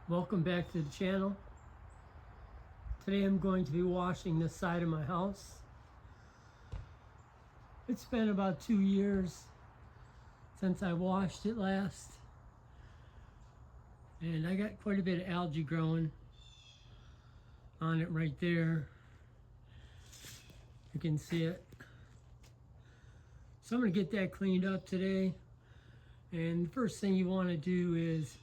Welcome back to the channel. Today I'm going to be washing this side of my house. It's been about 2 years since I washed it last. And I got quite a bit of algae growing on it right there. You can see it. So I'm going to get that cleaned up today. And the first thing you want to do is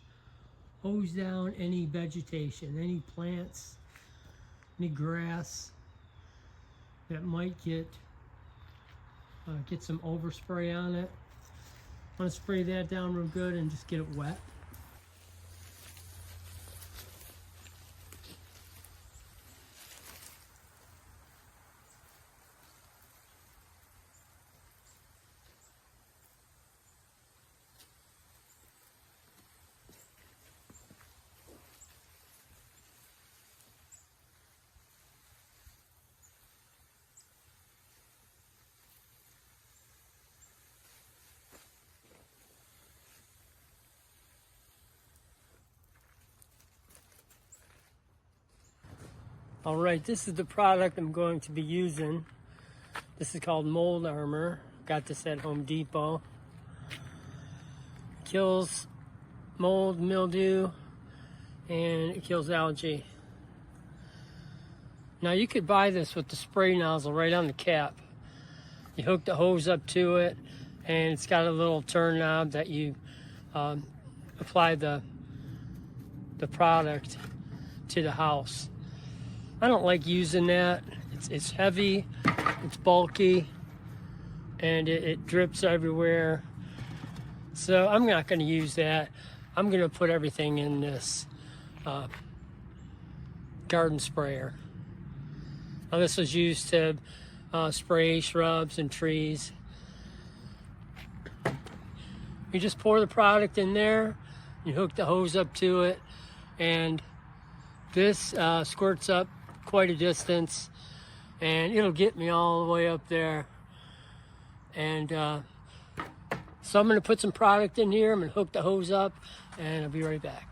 hose down any vegetation, any plants, any grass that might get some overspray on it. I want to spray that down real good and just get it wet. All right, this is the product I'm going to be using. This is called Mold Armor. Got this at Home Depot. Kills mold, mildew, and it kills algae. Now you could buy this with the spray nozzle right on the cap. You hook the hose up to it, and it's got a little turn knob that you apply the product to the house. I don't like using that. It's heavy, it's bulky, and it drips everywhere. So I'm not going to use that. I'm going to put everything in this garden sprayer. Now this was used to spray shrubs and trees. You just pour the product in there, you hook the hose up to it, and this squirts up quite a distance, and it'll get me all the way up there. And so I'm going to put some product in here. I'm going to hook the hose up, and I'll be right back.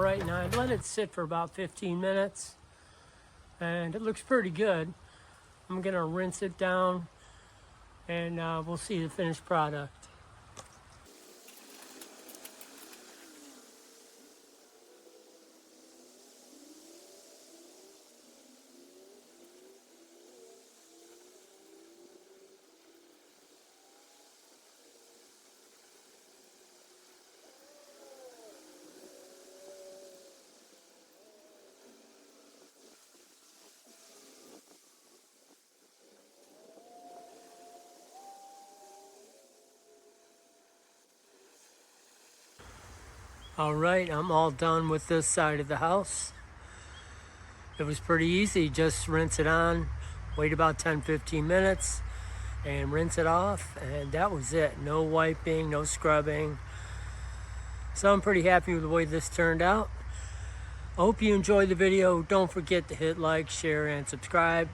right, and I let it sit for about 15 minutes, and it looks pretty good. I'm gonna rinse it down, and we'll see the finished product. All right, I'm all done with this side of the house. It was pretty easy, just rinse it on, wait about 10-15 minutes, and rinse it off, and that was it. No wiping, no scrubbing. So I'm pretty happy with the way this turned out. I hope you enjoyed the video. Don't forget to hit like, share, and subscribe.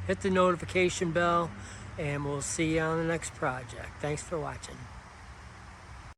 Hit the notification bell, and we'll see you on the next project. Thanks for watching.